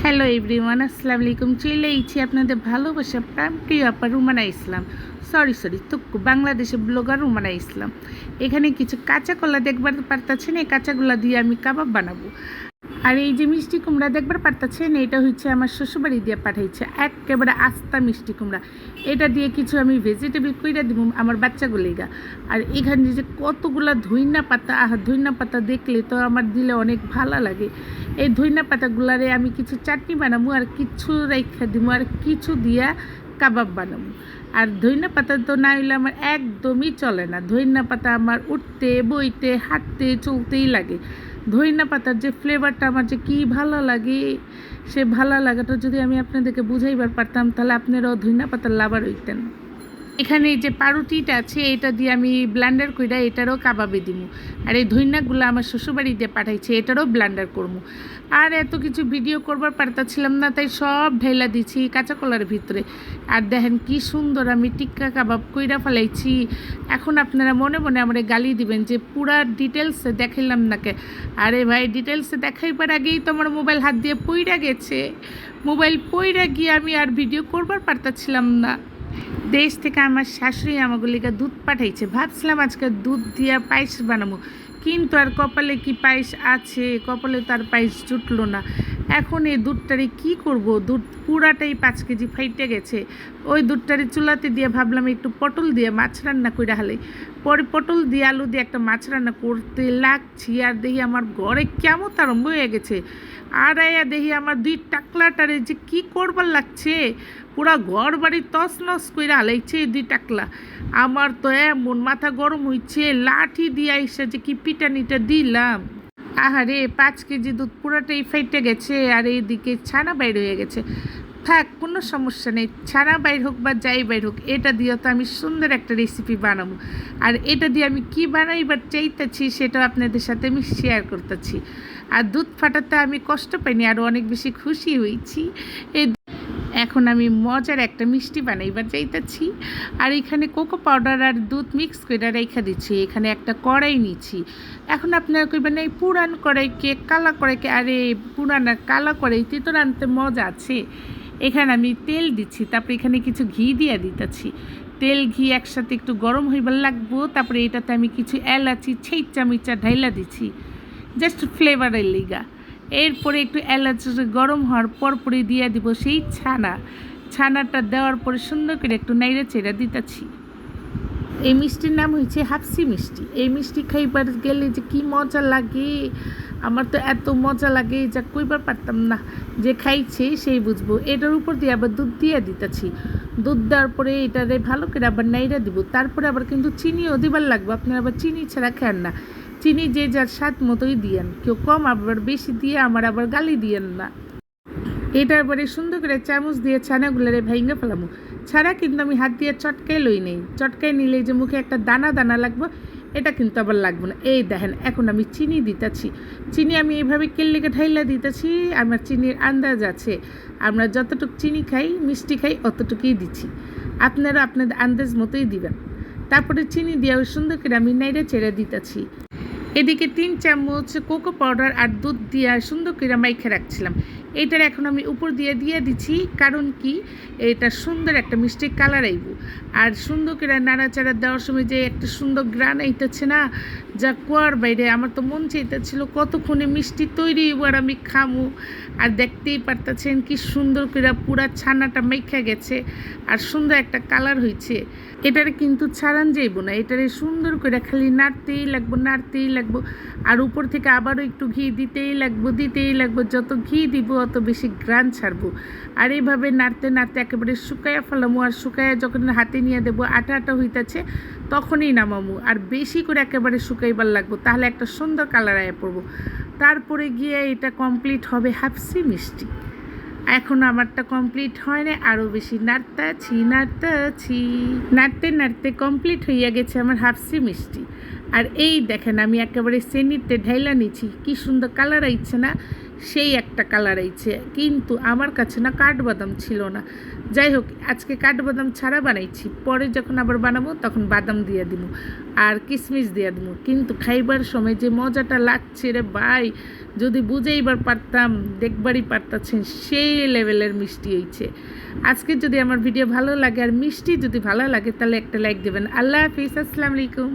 Hello everyone, আসসালামু আলাইকুম। চলে এইছি আপনাদের ভালোবাসা প্রিয় আপা রুমানা ইসলাম, সরি তো বাংলাদেশের ব্লগার রুমানা ইসলাম। এখানে কিছু কাঁচা কলা দেখবার পারতেছেন, এই কাঁচাগুলা দিয়ে আমি কাবাব বানাবো। আর এই যে মিষ্টি কুমড়া দেখবার পারতেছেন, এটা হচ্ছে আমার শ্বশুরবাড়ি দিয়ে পাঠাইছে, একেবারে আস্তা মিষ্টি কুমড়া। এটা দিয়ে কিছু আমি ভেজিটেবল কইরা দিব আমার বাচ্চাগুলিগা। আর এখানে যে কতগুলা ধইনা পাতা, ধইনা পাতা দেখলে তো আমার দিলে অনেক ভালো লাগে। এই ধইনা পাতাগুলারে আমি কিছু চাটনি বানাবো, আর কিছু রেখা দিব, আর কিছু দিয়া কাবাব বানাবো। আর ধইনা পাতা তো না হইলে আমার একদমই চলে না। ধইনা পাতা আমার উঠতে বইতে হাঁটতে চলতেই লাগে। ধইনা পাতার যে ফ্লেভারটা আমার যে কী ভালো লাগে, সে ভালো লাগাটা যদি আমি আপনাদেরকে বুঝাইবার পারতাম, তাহলে আপনারাও ধইনা পাতার লাভার হইতেন। এখানে এই যে পাউরুটিটা আছে, এটা দিয়ে আমি ব্লেন্ডার কইরা এটারও কাবাবে দিব। আর এই ধইনাগুলো আমার শ্বশুরবাড়ি দিয়ে পাঠাইছে, এটারও ব্লেন্ডার করবো। আর এত কিছু ভিডিও করবার পারতাছিলাম না, তাই সব ঢেলা দিছি কাঁচা কলার ভিতরে। আর দেখেন কি সুন্দর আমি টিক্কা কাবাব কইরা ফেলাইছি। এখন আপনারা মনে মনে আমার গালি দিবেন যে পুরা ডিটেলসে দেখাইলাম নাকে। আরে ভাই, ডিটেলসে দেখাইবার আগেই তো আমার মোবাইল হাত দিয়ে পইরা গেছে। মোবাইল পইরা গিয়ে আমি আর ভিডিও করবার পারতাছিলাম না। দেশ থেকে আমার শাশুড়ি আমাগুলিকে দুধ পাঠাইছে, ভাবছিলাম আজকে দুধ দিয়া পায়েস বানাবো, কিন্তু আর কপালে কি পায়েস আছে, কপালে তার পায়েস জুটলো না। এখন এই দুধটারে কি করব, দুধ পুরাটাই 5 কেজি ফাইটে গেছে। ওই দুধটারে চুলাতে দিয়ে ভাবলাম একটু পটল দিয়ে মাছ রান্না করে হালে। পরে পটল দিয়ে আলু দিয়ে একটা মাছ রান্না করতে লাগছি, আর দেখি আমার ঘরে কেমন আরম্ভ হয়ে গেছে। আর আয়া দেখি আমার 2 টাকলাটারে যে কি করবার লাগছে, পুরা ঘর বাড়ি তস নস করে হালাইছে এই 2 টাকলা। আমার তো এমন মাথা গরম হইছে, লাঠি দিয়ে এসে যে কি পিটানিটা দিলাম। আহারে, 5 কেজি দুধ পুরাটাই ফাইটে গেছে, আর এইদিকে ছানা বাইর হয়ে গেছে। থাক, কোনো সমস্যা নেই, ছানা বাইর হোক বা যাই বাইর হোক, এটা দিয়ে তো আমি সুন্দর একটা রেসিপি বানাবো। আর এটা দিয়ে আমি কি বানাইবার চাইতেছি সেটাও আপনাদের সাথে আমি শেয়ার করতেছি। আর দুধ ফাটাতে আমি কষ্ট পাইনি, আরও অনেক বেশি খুশি হয়েছি। এই এখন আমি মজার একটা মিষ্টি বানাইবার চাইতেছি। আর এখানে কোকো পাউডার আর দুধ মিক্স করে রেখা দিচ্ছি। এখানে একটা কড়াই নিচ্ছি। এখন আপনারা কইবেন এই পুরান কড়াইকে কালা কড়াইকে, আরে পুরান আর কালা কড়াইতে তো রানতে মজা আছে। এখানে আমি তেল দিচ্ছি, তারপরে এখানে কিছু ঘি দিয়ে দিতেছি। তেল ঘি একসাথে একটু গরম হইবার লাগবো। তারপরে এটাতে আমি কিছু এলাচি ছেইচা মিচা ঢাইলা দিচ্ছি, জাস্ট ফ্লেভারের লিগা। এরপরে একটু এলাচ গরম হওয়ার পরে দিয়ে দিব সেই ছানাটা দেওয়ার পরে সুন্দর করে একটু নাইড়া চেড়া দিতেছি। এই মিষ্টির নাম হয়েছে হাফসি মিষ্টি। এই মিষ্টি খাইবার গেলে যে কি মজা লাগে, আমার তো এত মজা লাগে যা কইবার পারতাম না। যে খাইছে সেই বুঝবো। এটার উপর দিয়ে আবার দুধ দিয়ে দিতেছি। দুধ দেওয়ার পরে এটারে ভালো করে আবার নাইড়া দিব। তারপরে আবার কিন্তু চিনিও দিবার লাগবে। আপনারা আবার চিনি ছাড়া খান না, চিনি যে যার স্বাদ মতোই দিয়েন, কেউ কম আবার বেশি দিয়ে আমার আবার গালি দিয়েন না। এটার পরে সুন্দর করে চামচ দিয়ে ছানাগুলোরে ভেঙে ফেলামো। ছাড়া কিন্তু আমি হাত দিয়ে চটকাই লই নেই, চটকাই নিলে যে মুখে একটা দানা দানা লাগবে, এটা কিন্তু আবার লাগবে না। এই দেখেন, এখন আমি চিনি দিতেছি। চিনি আমি এইভাবে কেল্লিকে ঢাইলা দিতেছি। আমার চিনির আন্দাজ আছে, আমরা যতটুকু চিনি খাই মিষ্টি খাই অতটুকুই দিচ্ছি। আপনারা আপনাদের আন্দাজ মতোই দিবেন। তারপরে চিনি দিয়ে সুন্দর করে আমি নাইড়া চেড়ে দিতেছি। এদিকে 3 চামচ কোকো পাউডার আর দুধ দিয়ে সুন্দর করে মাইখে রাখছিলাম। এইটার এখন আমি উপর দিয়ে দিচ্ছি, কারণ কি এটা সুন্দর একটা মিষ্টি কালার আইব। আর সুন্দর করে নাড়াচাড়া দেওয়ার সময় যে একটা সুন্দর গ্রান আইতেছে না, যা কুয়ার বাইরে। আমার তো মন চাইতেছিল কতক্ষণে মিষ্টি তৈরি হইব আর আমি খামু। আর দেখতেই পারতেছেন কি সুন্দর করে পুরা ছানাটা মাইখা গেছে, আর সুন্দর একটা কালার হয়েছে। এটারে কিন্তু ছাড়ান যাইব না, এটারে সুন্দর করে খালি নাড়তেই লাগবো। আর উপর থেকে আবারও একটু ঘি দিতেই লাগবো। যত ঘি দিব অত বেশি গ্রান ছাড়বো। আর এইভাবে নাড়তে নাড়তে একেবারে শুকাইয়া ফেলামো। আর শুকাইয়া যখন হাতে নিয়ে দেবো আটা হইতেছে, তখনই নামামো। আর বেশি করে একেবারে শুকাইবার লাগবো, তাহলে একটা সুন্দর কালার আয়া পড়বো। তারপরে গিয়ে এটা কমপ্লিট হবে হাফসি মিষ্টি। এখন আমারটা কমপ্লিট হয় না, আরও বেশি নাড়তে নাড়তে কমপ্লিট হইয়া গেছে আমার হাফসি মিষ্টি। আর এই দেখেন আমি একেবারে চেনিতে ঢাইলা নিচ্ছি, কি সুন্দর কালার আইছে না, সেই একটা কালার আইছে। কিন্তু আমার কাছে না কাঠবাদাম ছিল না। যাই হোক, আজকে কাঠবাদাম ছাড়া বানাইছি, পরে যখন আবার বানাবো তখন বাদাম দিয়ে দিব আর কিশমিশ দিয়ে দিব। কিন্তু খাইবার সময় যে মজাটা লাগছে রে ভাই, যদি বুঝেইবার পারতাম, দেখবারই পারতাছেন, সেই লেভেলের মিষ্টি হয়েছে। আজকে যদি আমার ভিডিও ভালো লাগে আর মিষ্টি যদি ভালো লাগে তাহলে একটা লাইক দেবেন। আল্লাহ হাফিজ, আসসালামু আলাইকুম।